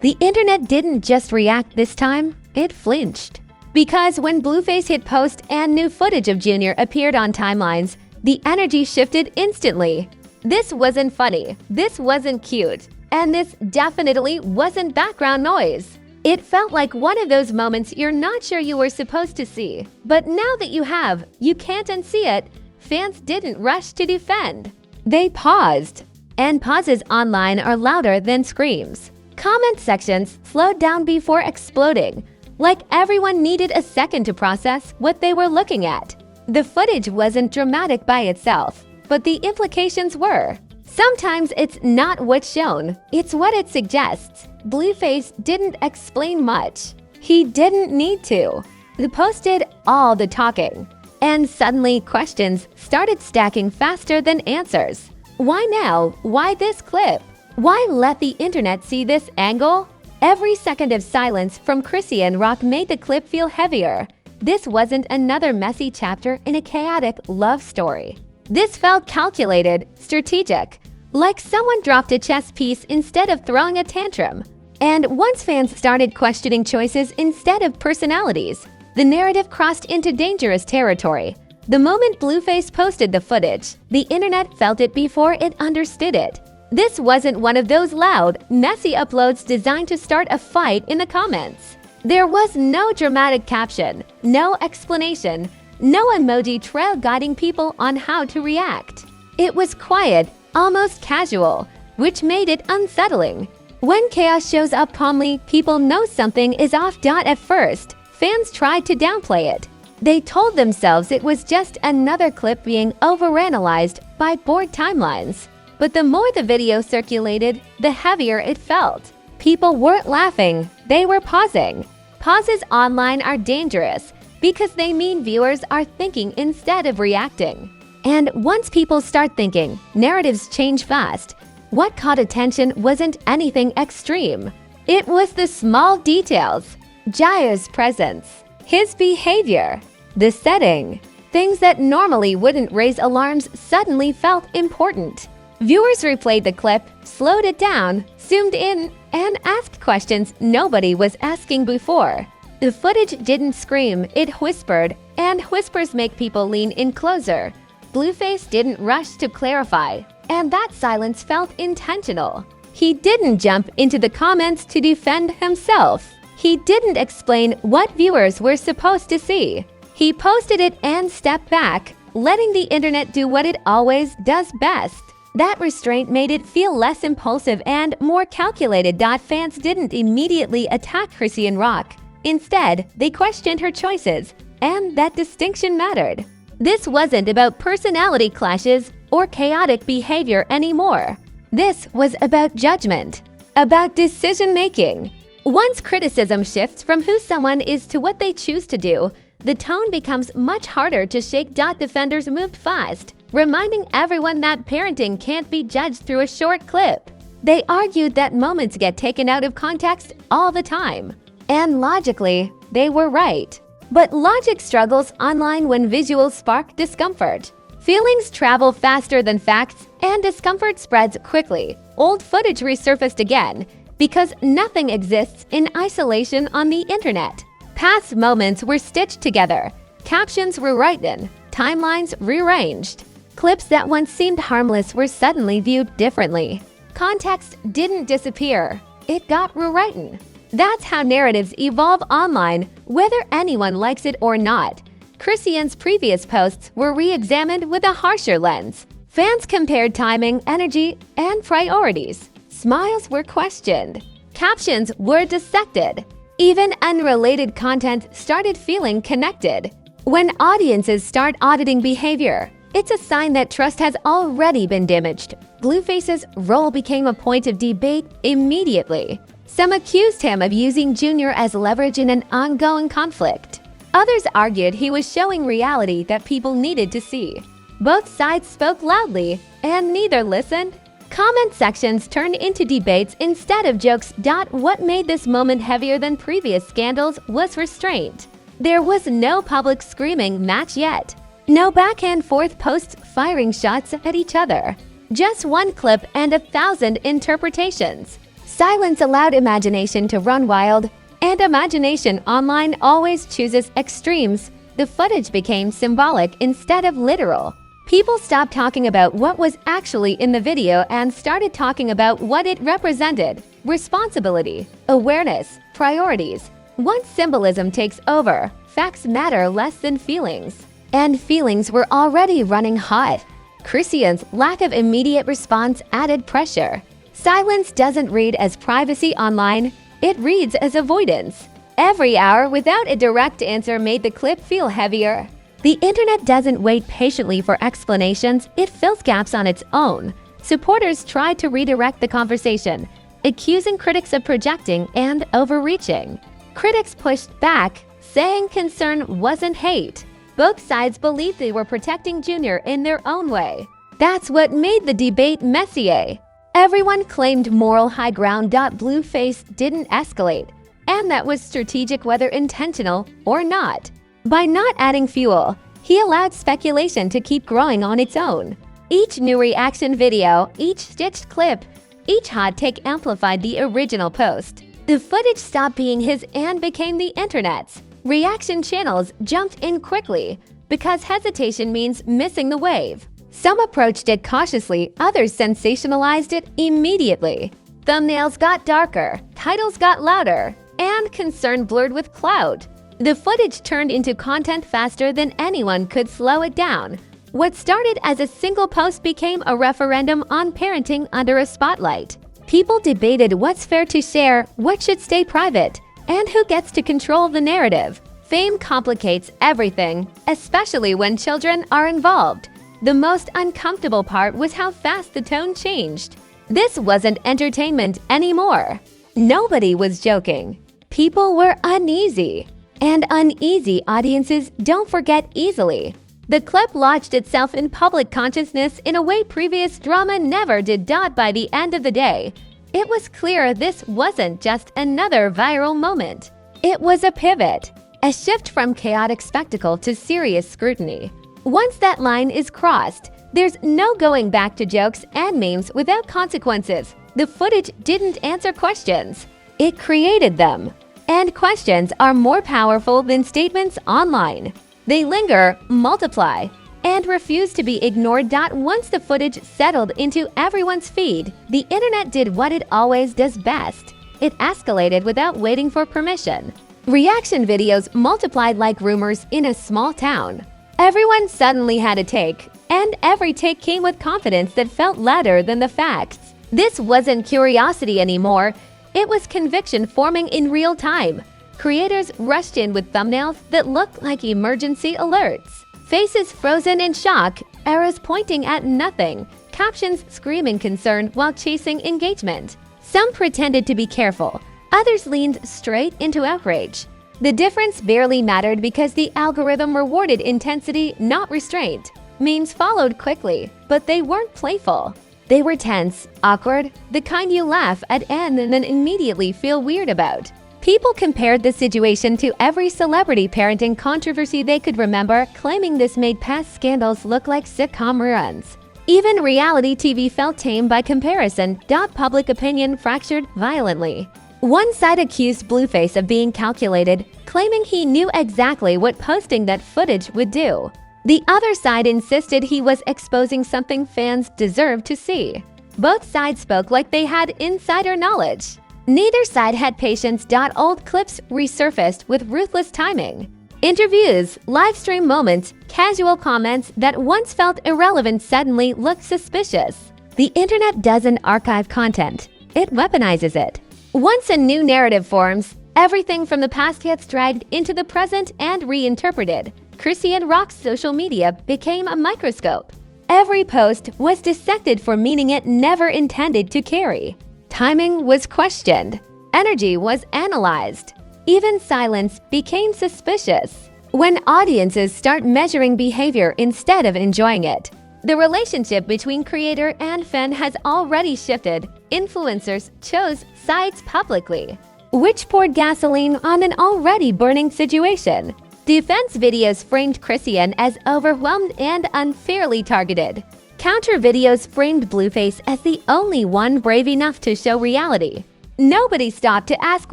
The internet didn't just react this time, it flinched. Because when Blueface hit post and new footage of Junior appeared on timelines, the energy shifted instantly. This wasn't funny, this wasn't cute, and this definitely wasn't background noise. It felt like one of those moments you're not sure you were supposed to see. But now that you have, you can't unsee it. Fans didn't rush to defend. They paused. And pauses online are louder than screams. Comment sections slowed down before exploding, like everyone needed a second to process what they were looking at. The footage wasn't dramatic by itself, but the implications were. Sometimes it's not what's shown, it's what it suggests. Blueface didn't explain much. He didn't need to. The post did all the talking. And suddenly questions started stacking faster than answers. Why now? Why this clip? Why let the internet see this angle? Every second of silence from Chrisean Rock made the clip feel heavier. This wasn't another messy chapter in a chaotic love story. This felt calculated, strategic, like someone dropped a chess piece instead of throwing a tantrum. And once fans started questioning choices instead of personalities, the narrative crossed into dangerous territory. The moment Blueface posted the footage, the internet felt it before it understood it. This wasn't one of those loud, messy uploads designed to start a fight in the comments. There was no dramatic caption, no explanation, no emoji trail guiding people on how to react. It was quiet, almost casual, which made it unsettling. When chaos shows up calmly, people know something is off. At first, fans tried to downplay it. They told themselves it was just another clip being overanalyzed by bored timelines. But the more the video circulated, the heavier it felt. People weren't laughing, they were pausing. Pauses online are dangerous because they mean viewers are thinking instead of reacting. And once people start thinking, narratives change fast. What caught attention wasn't anything extreme. It was the small details. Jair's presence, his behavior, the setting. Things that normally wouldn't raise alarms suddenly felt important. Viewers replayed the clip, slowed it down, zoomed in, and asked questions nobody was asking before. The footage didn't scream, it whispered, and whispers make people lean in closer. Blueface didn't rush to clarify, and that silence felt intentional. He didn't jump into the comments to defend himself. He didn't explain what viewers were supposed to see. He posted it and stepped back, letting the internet do what it always does best. That restraint made it feel less impulsive and more calculated. Fans didn't immediately attack Chrisean Rock. Instead, they questioned her choices, and that distinction mattered. This wasn't about personality clashes or chaotic behavior anymore. This was about judgment, about decision-making. Once criticism shifts from who someone is to what they choose to do, the tone becomes much harder to shake. Defenders moved fast, reminding everyone that parenting can't be judged through a short clip. They argued that moments get taken out of context all the time. And logically, they were right. But logic struggles online when visuals spark discomfort. Feelings travel faster than facts, and discomfort spreads quickly. Old footage resurfaced again, because nothing exists in isolation on the internet. Past moments were stitched together, captions were rewritten, timelines rearranged. Clips that once seemed harmless were suddenly viewed differently. Context didn't disappear, it got rewritten. That's how narratives evolve online, whether anyone likes it or not. Chrisean's previous posts were re-examined with a harsher lens. Fans compared timing, energy, and priorities. Smiles were questioned. Captions were dissected. Even unrelated content started feeling connected. When audiences start auditing behavior, it's a sign that trust has already been damaged. Blueface's role became a point of debate immediately. Some accused him of using Junior as leverage in an ongoing conflict. Others argued he was showing reality that people needed to see. Both sides spoke loudly, and neither listened. Comment sections turned into debates instead of jokes. What made this moment heavier than previous scandals was restraint. There was no public screaming match yet. No back and forth posts firing shots at each other. Just one clip and 1,000 interpretations. Silence allowed imagination to run wild, and imagination online always chooses extremes. The footage became symbolic instead of literal. People stopped talking about what was actually in the video and started talking about what it represented: responsibility, awareness, priorities. Once symbolism takes over, facts matter less than feelings. And feelings were already running hot. Chrisean's lack of immediate response added pressure. Silence doesn't read as privacy online, it reads as avoidance. Every hour without a direct answer made the clip feel heavier. The internet doesn't wait patiently for explanations, it fills gaps on its own. Supporters tried to redirect the conversation, accusing critics of projecting and overreaching. Critics pushed back, saying concern wasn't hate. Both sides believed they were protecting Junior in their own way. That's what made the debate messy. Everyone claimed moral high ground. Blueface didn't escalate, and that was strategic, whether intentional or not. By not adding fuel, he allowed speculation to keep growing on its own. Each new reaction video, each stitched clip, each hot take amplified the original post. The footage stopped being his and became the internet's. Reaction channels jumped in quickly because hesitation means missing the wave. Some approached it cautiously, others sensationalized it immediately. Thumbnails got darker, titles got louder, and concern blurred with clout. The footage turned into content faster than anyone could slow it down. What started as a single post became a referendum on parenting under a spotlight. People debated what's fair to share, what should stay private, and who gets to control the narrative. Fame complicates everything, especially when children are involved. The most uncomfortable part was how fast the tone changed. This wasn't entertainment anymore. Nobody was joking. People were uneasy. And uneasy audiences don't forget easily. The clip lodged itself in public consciousness in a way previous drama never did. By the end of the day, it was clear this wasn't just another viral moment. It was a pivot, a shift from chaotic spectacle to serious scrutiny. Once that line is crossed, there's no going back to jokes and memes without consequences. The footage didn't answer questions. It created them. And questions are more powerful than statements online. They linger, multiply, and refuse to be ignored. Once the footage settled into everyone's feed, the internet did what it always does best. It escalated without waiting for permission. Reaction videos multiplied like rumors in a small town. Everyone suddenly had a take, and every take came with confidence that felt louder than the facts. This wasn't curiosity anymore, it was conviction forming in real time. Creators rushed in with thumbnails that looked like emergency alerts. Faces frozen in shock, arrows pointing at nothing, captions screaming concern while chasing engagement. Some pretended to be careful, others leaned straight into outrage. The difference barely mattered because the algorithm rewarded intensity, not restraint. Memes followed quickly, but they weren't playful. They were tense, awkward, the kind you laugh at and then immediately feel weird about. People compared the situation to every celebrity parenting controversy they could remember, claiming this made past scandals look like sitcom reruns. Even reality TV felt tame by comparison. Public opinion fractured violently. One side accused Blueface of being calculated, claiming he knew exactly what posting that footage would do. The other side insisted he was exposing something fans deserved to see. Both sides spoke like they had insider knowledge. Neither side had patience. Old clips resurfaced with ruthless timing. Interviews, live stream moments, casual comments that once felt irrelevant suddenly looked suspicious. The internet doesn't archive content, it weaponizes it. Once a new narrative forms, everything from the past gets dragged into the present and reinterpreted. Chrisean Rock's social media became a microscope. Every post was dissected for meaning it never intended to carry. Timing was questioned. Energy was analyzed. Even silence became suspicious. When audiences start measuring behavior instead of enjoying it, the relationship between creator and fan has already shifted. Influencers chose sides publicly, which poured gasoline on an already burning situation. Defense videos framed Chrisean as overwhelmed and unfairly targeted. Counter videos framed Blueface as the only one brave enough to show reality. Nobody stopped to ask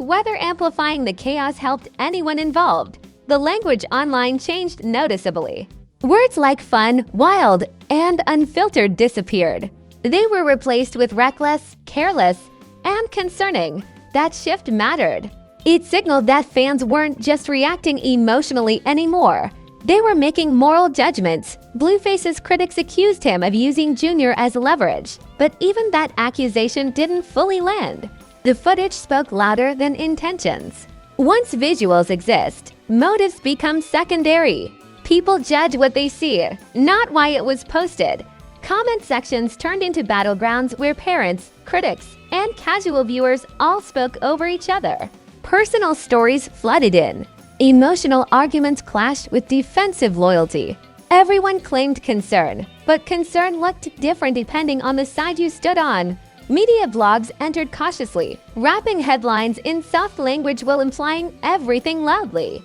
whether amplifying the chaos helped anyone involved. The language online changed noticeably. Words like fun, wild, and unfiltered disappeared. They were replaced with reckless, careless, and concerning. That shift mattered. It signaled that fans weren't just reacting emotionally anymore. They were making moral judgments. Blueface's critics accused him of using Junior as leverage, but even that accusation didn't fully land. The footage spoke louder than intentions. Once visuals exist, motives become secondary. People judge what they see, not why it was posted. Comment sections turned into battlegrounds where parents, critics, and casual viewers all spoke over each other. Personal stories flooded in. Emotional arguments clashed with defensive loyalty. Everyone claimed concern, but concern looked different depending on the side you stood on. Media blogs entered cautiously, wrapping headlines in soft language while implying everything loudly.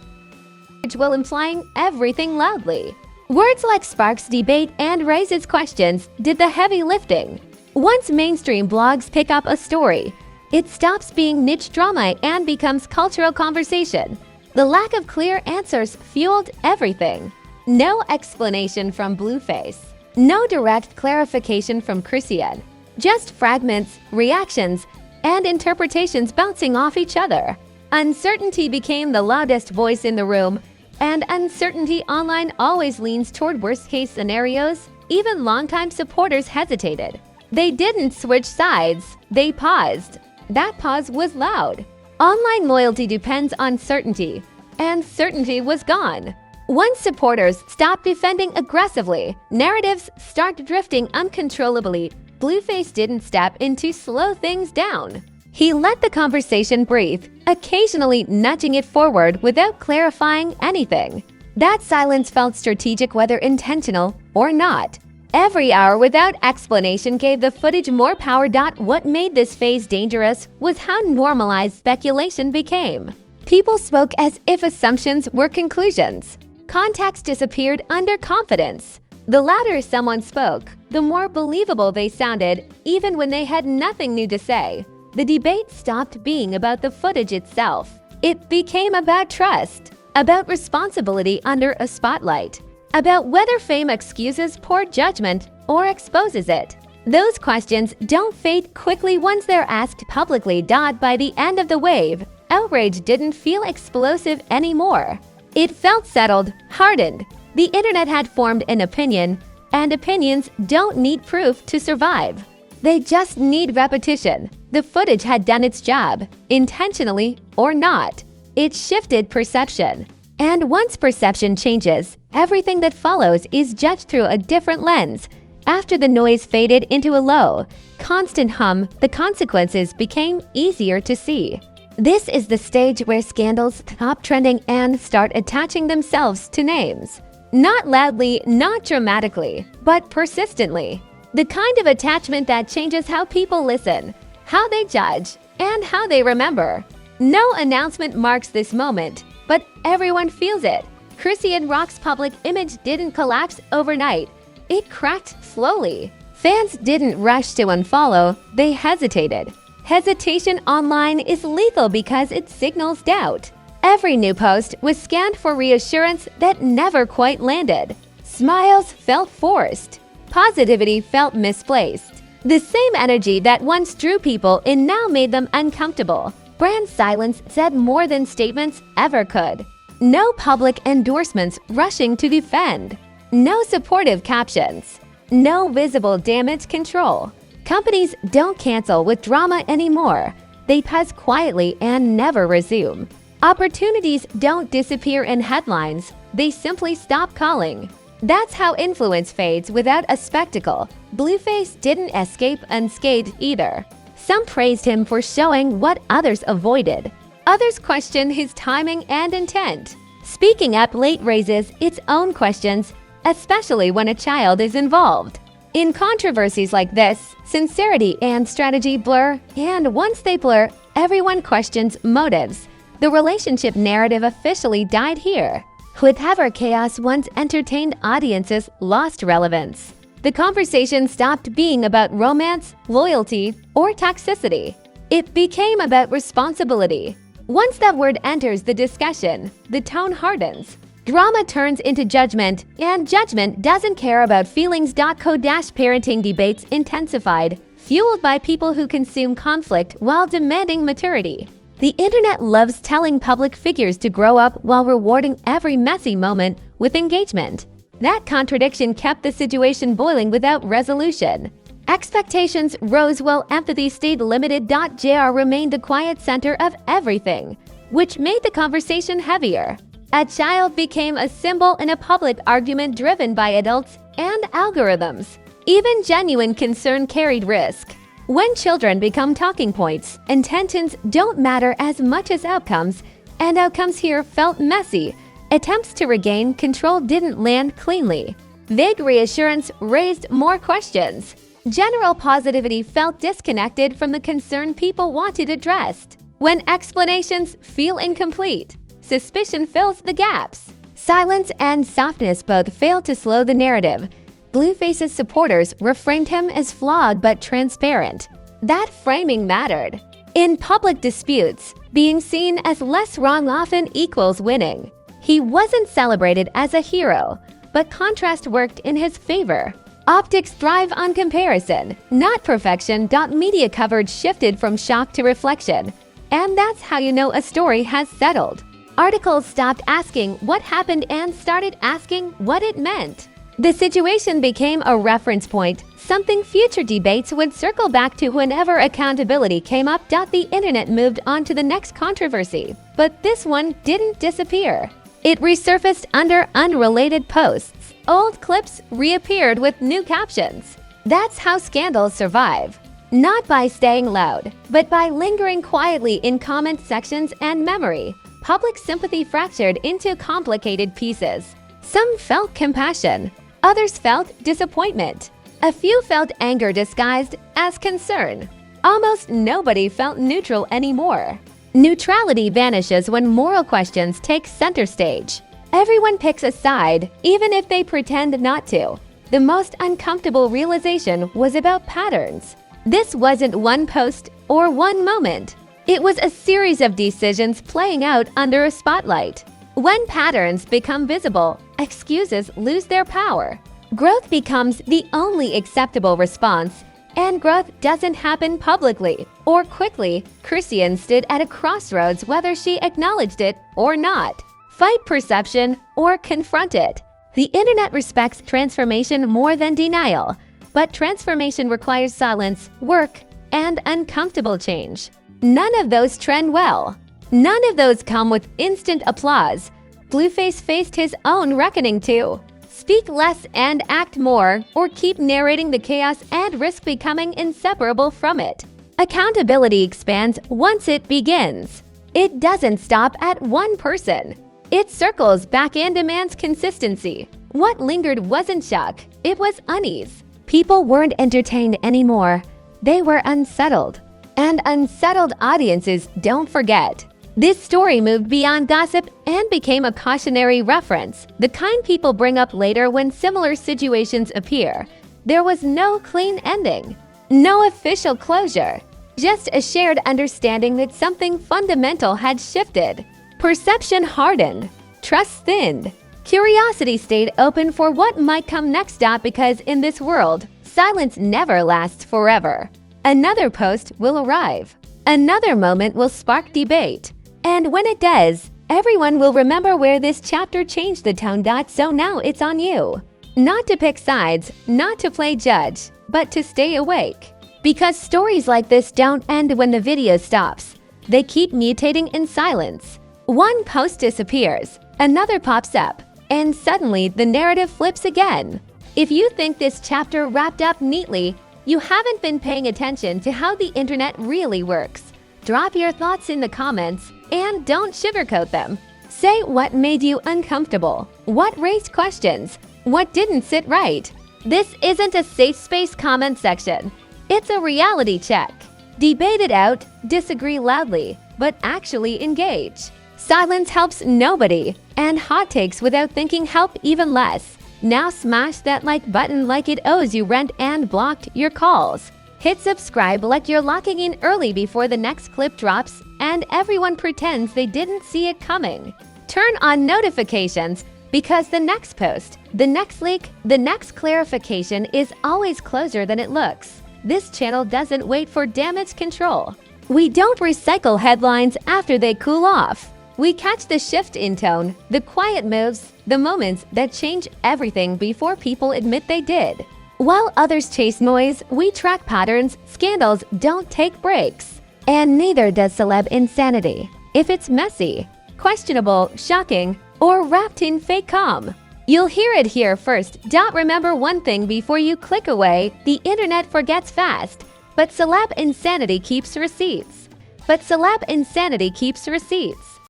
Words like sparks debate and raises questions did the heavy lifting. Once mainstream blogs pick up a story, it stops being niche drama and becomes cultural conversation. The lack of clear answers fueled everything. No explanation from Blueface. No direct clarification from Chrisean. Just fragments, reactions, and interpretations bouncing off each other. Uncertainty became the loudest voice in the room, and uncertainty online always leans toward worst-case scenarios. Even longtime supporters hesitated. They didn't switch sides, they paused. That pause was loud. Online loyalty depends on certainty, and certainty was gone. Once supporters stopped defending aggressively, narratives started drifting uncontrollably. Blueface didn't step in to slow things down. He let the conversation breathe, occasionally nudging it forward without clarifying anything. That silence felt strategic, whether intentional or not. Every hour without explanation gave the footage more power. What made this phase dangerous was how normalized speculation became. People spoke as if assumptions were conclusions. Context disappeared under confidence. The louder someone spoke, the more believable they sounded, even when they had nothing new to say. The debate stopped being about the footage itself. It became about trust, about responsibility under a spotlight, about whether fame excuses poor judgment or exposes it. Those questions don't fade quickly once they're asked publicly. By the end of the wave, outrage didn't feel explosive anymore. It felt settled, hardened. The internet had formed an opinion, and opinions don't need proof to survive. They just need repetition. The footage had done its job, intentionally or not. It shifted perception. And once perception changes, everything that follows is judged through a different lens. After the noise faded into a low, constant hum, the consequences became easier to see. This is the stage where scandals stop trending and start attaching themselves to names. Not loudly, not dramatically, but persistently. The kind of attachment that changes how people listen, how they judge, and how they remember. No announcement marks this moment, but everyone feels it. Chrisean Rock's public image didn't collapse overnight. It cracked slowly. Fans didn't rush to unfollow, they hesitated. Hesitation online is lethal because it signals doubt. Every new post was scanned for reassurance that never quite landed. Smiles felt forced. Positivity felt misplaced. The same energy that once drew people in now made them uncomfortable. Brand silence said more than statements ever could. No public endorsements rushing to defend. No supportive captions. No visible damage control. Companies don't cancel with drama anymore. They pause quietly and never resume. Opportunities don't disappear in headlines. They simply stop calling. That's how influence fades without a spectacle. Blueface didn't escape unscathed either. Some praised him for showing what others avoided. Others questioned his timing and intent. Speaking up late raises its own questions, especially when a child is involved. In controversies like this, sincerity and strategy blur, and once they blur, everyone questions motives. The relationship narrative officially died here. Whatever chaos once entertained audiences lost relevance. The conversation stopped being about romance, loyalty, or toxicity. It became about responsibility. Once that word enters the discussion, the tone hardens. Drama turns into judgment, and judgment doesn't care about feelings. Co-parenting debates intensified, fueled by people who consume conflict while demanding maturity. The internet loves telling public figures to grow up while rewarding every messy moment with engagement. That contradiction kept the situation boiling without resolution. Expectations rose while empathy stayed limited. JR remained the quiet center of everything, which made the conversation heavier. A child became a symbol in a public argument driven by adults and algorithms. Even genuine concern carried risk. When children become talking points, intentions don't matter as much as outcomes, and outcomes here felt messy. Attempts to regain control didn't land cleanly. Vague reassurance raised more questions. General positivity felt disconnected from the concern people wanted addressed. When explanations feel incomplete, suspicion fills the gaps. Silence and softness both failed to slow the narrative. Blueface's supporters reframed him as flawed but transparent. That framing mattered. In public disputes, being seen as less wrong often equals winning. He wasn't celebrated as a hero, but contrast worked in his favor. Optics thrive on comparison, not perfection. Media coverage shifted from shock to reflection. And that's how you know a story has settled. Articles stopped asking what happened and started asking what it meant. The situation became a reference point, something future debates would circle back to whenever accountability came up. The internet moved on to the next controversy, but this one didn't disappear. It resurfaced under unrelated posts. Old clips reappeared with new captions. That's how scandals survive. Not by staying loud, but by lingering quietly in comment sections and memory. Public sympathy fractured into complicated pieces. Some felt compassion, others felt disappointment. A few felt anger disguised as concern. Almost nobody felt neutral anymore. Neutrality vanishes when moral questions take center stage. Everyone picks a side, even if they pretend not to. The most uncomfortable realization was about patterns. This wasn't one post or one moment. It was a series of decisions playing out under a spotlight. When patterns become visible, excuses lose their power. Growth becomes the only acceptable response, and growth doesn't happen publicly or quickly. Chrisean stood at a crossroads whether she acknowledged it or not. Fight perception or confront it. The internet respects transformation more than denial, but transformation requires silence, work, and uncomfortable change. None of those trend well. None of those come with instant applause. Blueface faced his own reckoning too. Speak less and act more, or keep narrating the chaos and risk becoming inseparable from it. Accountability expands once it begins. It doesn't stop at one person. It circles back and demands consistency. What lingered wasn't shock, it was unease. People weren't entertained anymore. They were unsettled. And unsettled audiences don't forget. This story moved beyond gossip and became a cautionary reference, the kind people bring up later when similar situations appear. There was no clean ending, no official closure, just a shared understanding that something fundamental had shifted. Perception hardened, trust thinned. Curiosity stayed open for what might come next. Because in this world, silence never lasts forever. Another post will arrive. Another moment will spark debate. And when it does, everyone will remember where this chapter changed the tone. So now it's on you. Not to pick sides, not to play judge, but to stay awake. Because stories like this don't end when the video stops. They keep mutating in silence. One post disappears, another pops up, and suddenly the narrative flips again. If you think this chapter wrapped up neatly, you haven't been paying attention to how the internet really works. Drop your thoughts in the comments and don't sugarcoat them. Say what made you uncomfortable, what raised questions, what didn't sit right. This isn't a safe space comment section. It's a reality check. Debate it out, disagree loudly, but actually engage. Silence helps nobody, and hot takes without thinking help even less. Now smash that like button like it owes you rent and blocked your calls. Hit subscribe like you're locking in early before the next clip drops and everyone pretends they didn't see it coming. Turn on notifications because the next post, the next leak, the next clarification is always closer than it looks. This channel doesn't wait for damage control. We don't recycle headlines after they cool off. We catch the shift in tone, the quiet moves, the moments that change everything before people admit they did. While others chase noise, we track patterns. Scandals don't take breaks. And neither does celeb insanity. If it's messy, questionable, shocking, or wrapped in fake calm, you'll hear it here first. Remember one thing before you click away: the internet forgets fast, but celeb insanity keeps receipts.